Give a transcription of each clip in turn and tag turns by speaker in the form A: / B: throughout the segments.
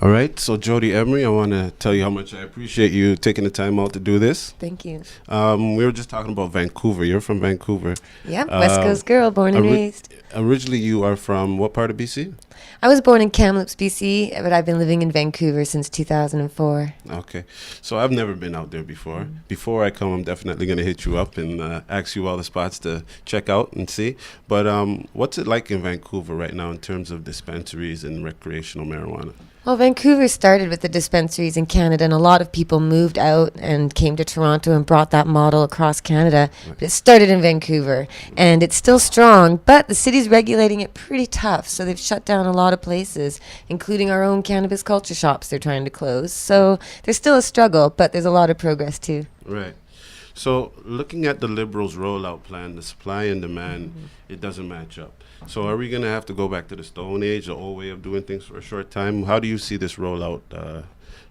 A: All right, so Jodie Emery, I want to tell you how much I appreciate you taking the time out to do this.
B: Thank you.
A: We were just talking about Vancouver. You're from Vancouver.
B: Yeah, West Coast girl, born and raised.
A: Originally, you are from what part of BC?
B: I was born in Kamloops, BC, but I've been living in Vancouver since 2004.
A: Okay, so I've never been out there before. Before I come, I'm definitely going to hit you up and ask you all the spots to check out and see. But what's it like in Vancouver right now in terms of dispensaries and recreational marijuana?
B: Well, Vancouver started with the dispensaries in Canada, and a lot of people moved out and came to Toronto and brought that model across Canada.
A: Right.
B: But it started in Vancouver, and it's still strong, but the city's regulating it pretty tough, so they've shut down a lot of places, including our own cannabis culture shops they're trying to close. So there's still a struggle, but there's a lot of progress, too.
A: Right. So looking at the Liberals' rollout plan, the supply and demand, it doesn't match up. So are we going to have to go back to the Stone Age, the old way of doing things for a short time? How do you see this rollout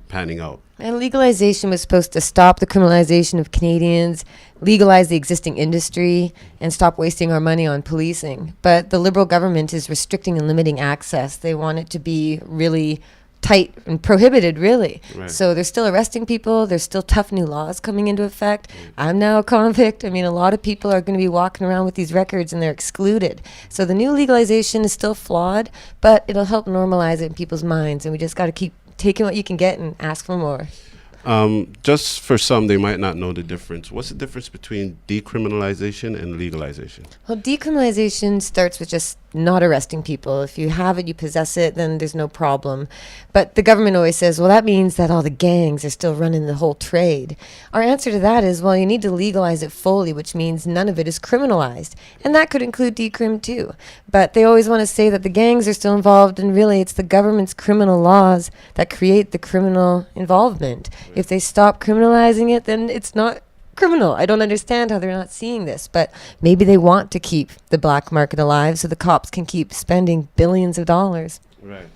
A: panning out?
B: And legalization was supposed to stop the criminalization of Canadians, legalize the existing industry, and stop wasting our money on policing. But the Liberal government is restricting and limiting access. They want it to be really tight and prohibited, really.
A: Right.
B: So they're still arresting people. There's still tough new laws coming into effect. I'm now a convict. I mean, a lot of people are going to be walking around with these records and they're excluded. So the new legalization is still flawed, but it'll help normalize it in people's minds. And we just got to keep taking what you can get and ask for more.
A: Just for some, they might not know the difference. What's the difference between decriminalization and legalization?
B: Well, decriminalization starts with just not arresting people. If you have it, you possess it, then there's no problem. But the government always says, well, that means that all the gangs are still running the whole trade. Our answer to that is, well, you need to legalize it fully, which means none of it is criminalized. And that could include decrim too. But they always want to say that the gangs are still involved, and really it's the government's criminal laws that create the criminal involvement. If they stop criminalizing it, then it's not criminal. I don't understand how they're not seeing this, but maybe they want to keep the black market alive so the cops can keep spending billions of dollars.
A: Right.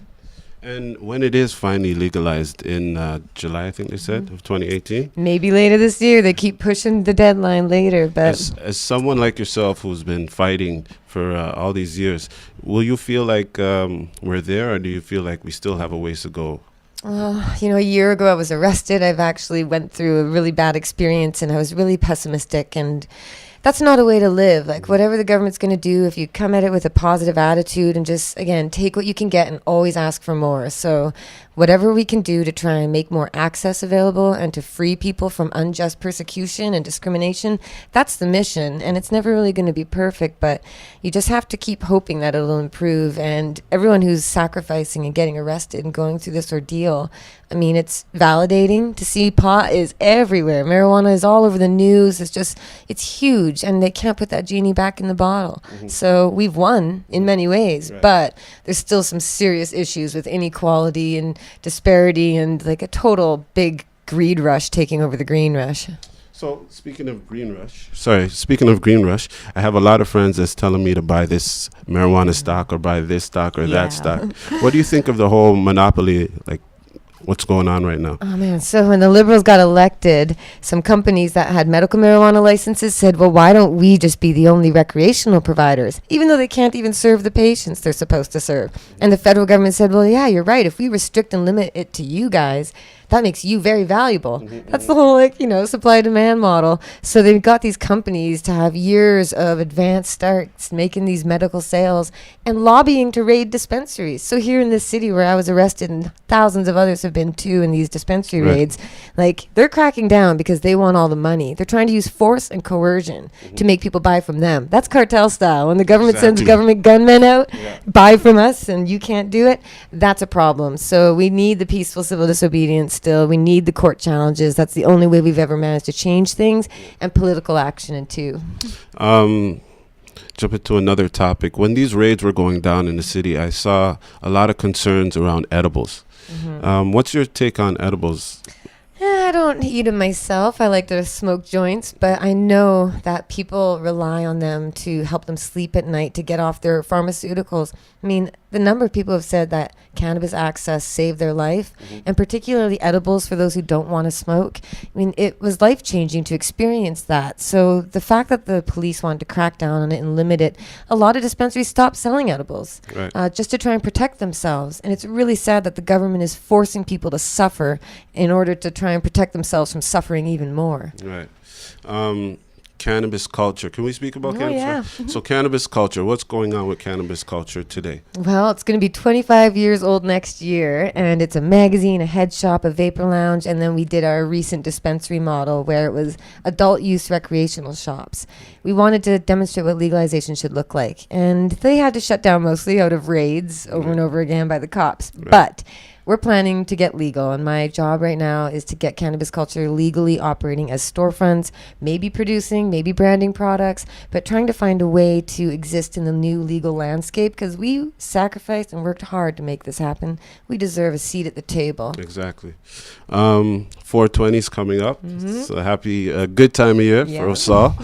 A: And when it is finally legalized in July, I think they said, of 2018?
B: Maybe later this year. They keep pushing the deadline later, but
A: As someone like yourself who's been fighting for all these years, will you feel like we're there, or do you feel like we still have a ways to go?
B: a year ago I was arrested. I've actually went through a really bad experience, and I was really pessimistic, and that's not a way to live. Like, whatever the government's going to do, if you come at it with a positive attitude and just, again, take what you can get and always ask for more. So whatever we can do to try and make more access available and to free people from unjust persecution and discrimination, that's the mission. And it's never really going to be perfect, but you just have to keep hoping that it'll improve. And everyone who's sacrificing and getting arrested and going through this ordeal, I mean, it's validating to see pot is everywhere. Marijuana is all over the news. It's huge, and they can't put that genie back in the bottle. So we've won in many ways, but there's still some serious issues with inequality and disparity and like a total big greed rush taking over the green rush.
A: So speaking of green rush, I have a lot of friends that's telling me to buy this marijuana stock or buy this stock or that stock. What do you think of the whole monopoly, like what's going on right now?
B: Oh, man. So when the Liberals got elected, some companies that had medical marijuana licenses said, well, why don't we just be the only recreational providers, even though they can't even serve the patients they're supposed to serve? And the federal government said, well, yeah, you're right. If we restrict and limit it to you guys, that makes you very valuable. That's the whole, supply-demand model. So they've got these companies to have years of advanced starts making these medical sales and lobbying to raid dispensaries. So here in this city where I was arrested, and thousands of others have been too in these dispensary raids, they're cracking down because they want all the money. They're trying to use force and coercion to make people buy from them. That's cartel style. When the government sends government gunmen out, buy from us, and you can't do it, that's a problem. So we need the peaceful civil disobedience still. We need the court challenges. That's the only way we've ever managed to change things, and political action in too.
A: Jump into another topic. When these raids were going down in the city, I saw a lot of concerns around edibles. What's your take on edibles?
B: I don't eat them myself. I like to smoke joints, but I know that people rely on them to help them sleep at night, to get off their pharmaceuticals. I mean, the number of people have said that cannabis access saved their life, and particularly edibles for those who don't want to smoke. I mean, it was life-changing to experience that. So the fact that the police wanted to crack down on it and limit it, a lot of dispensaries stopped selling edibles just to try and protect themselves. And it's really sad that the government is forcing people to suffer in order to try and protect themselves from suffering even more.
A: Right. Cannabis culture. Can we speak about cannabis?
B: Yeah.
A: So cannabis culture, what's going on with cannabis culture today?
B: Well, it's going to be 25 years old next year, and it's a magazine, a head shop, a vapor lounge, and then we did our recent dispensary model where it was adult use recreational shops. We wanted to demonstrate what legalization should look like, and they had to shut down mostly out of raids over and over again by the cops.
A: Right.
B: But we're planning to get legal, and my job right now is to get cannabis culture legally operating as storefronts, maybe producing, maybe branding products, but trying to find a way to exist in the new legal landscape, because we sacrificed and worked hard to make this happen. We deserve a seat at the table.
A: Exactly. 420 is coming up. So happy, good time of year for us all.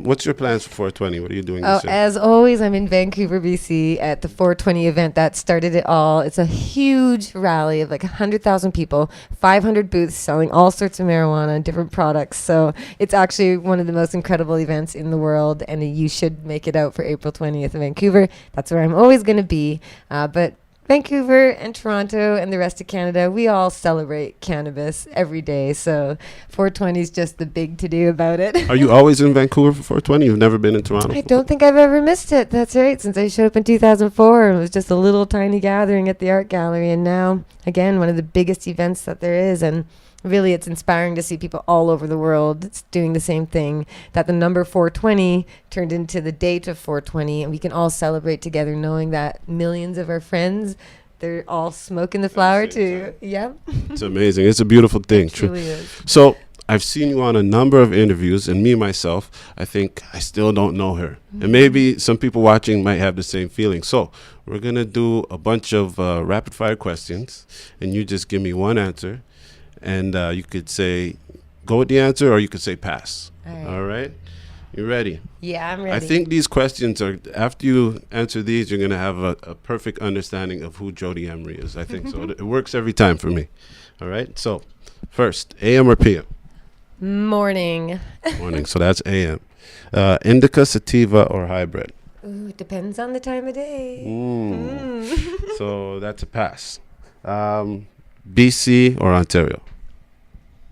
A: What's your plans for 420? What are you doing this year?
B: As always, I'm in Vancouver, BC at the 420 event that started it all. It's a huge rally of like 100,000 people, 500 booths selling all sorts of marijuana and different products. So it's actually one of the most incredible events in the world, and you should make it out for April 20th in Vancouver. That's where I'm always going to be. But Vancouver and Toronto and the rest of Canada, we all celebrate cannabis every day. So 420 is just the big to-do about it.
A: Are you always in Vancouver for 420? You've never been in Toronto?
B: I don't think I've ever missed it. That's right. Since I showed up in 2004, it was just a little tiny gathering at the art gallery. And now, again, one of the biggest events that there is. And really, it's inspiring to see people all over the world doing the same thing, that the number 420 turned into the date of 420, and we can all celebrate together knowing that millions of our friends, they're all smoking the flower too. Yeah.
A: It's amazing. It's a beautiful thing.
B: It truly is.
A: So I've seen you on a number of interviews, and me, myself, I think I still don't know her. And maybe some people watching might have the same feeling. So we're going to do a bunch of rapid-fire questions, and you just give me one answer. And you could say, go with the answer, or you could say pass. All right? You ready?
B: Yeah, I'm ready.
A: I think these questions are, after you answer these, you're going to have a perfect understanding of who Jodie Emery is. I think so. It works every time for me. All right? So, first, AM or PM?
B: Morning.
A: Morning. So that's AM. Indica, sativa, or hybrid?
B: Ooh, it depends on the time of day.
A: So that's a pass. BC or Ontario?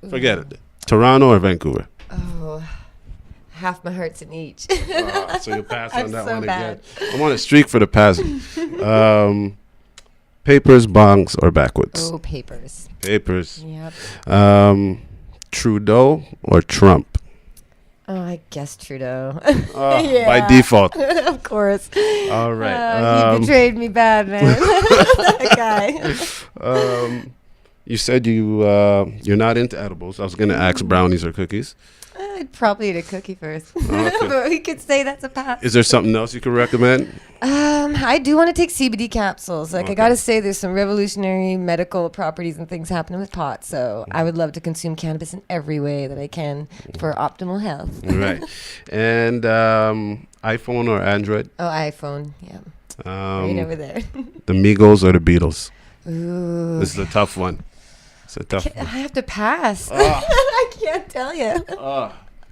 A: Forget it. Toronto or Vancouver?
B: Oh, half my heart's in each.
A: So you'll pass on that
B: so
A: one
B: bad.
A: again. I'm on a streak for the passing. Papers, bongs, or backwoods?
B: Oh, papers.
A: Papers.
B: Yep.
A: Trudeau or Trump?
B: Oh, I guess Trudeau.
A: By default.
B: Of course.
A: All right.
B: He betrayed me bad, man. That guy.
A: You said you're not into edibles. I was going to ask brownies or cookies.
B: I'd probably eat a cookie first.
A: Okay.
B: But we could say that's a pass.
A: Is there something else you could recommend?
B: I do want to take CBD capsules. Like,
A: Okay.
B: I got to say, there's some revolutionary medical properties and things happening with pot. So I would love to consume cannabis in every way that I can for optimal health.
A: Right. And iPhone or Android?
B: Oh, iPhone. Yeah. Right over there.
A: The Migos or the Beatles?
B: Ooh.
A: This is a tough one. It's a tough
B: I
A: one.
B: have to pass. I can't tell you.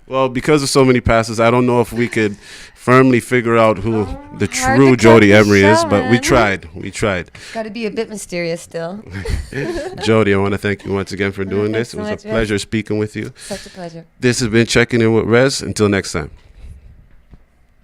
A: Well, because of so many passes, I don't know if we could firmly figure out who the
B: hard
A: true
B: to cut
A: Jodie
B: the
A: Emery is,
B: show,
A: but we
B: man.
A: tried. We tried.
B: Got to be a bit mysterious still.
A: Jodie, I want to thank you once again for doing
B: Thanks
A: this. It
B: so
A: was
B: much,
A: a pleasure speaking with you.
B: Such a pleasure.
A: This has been Checking In with Rez. Until next time.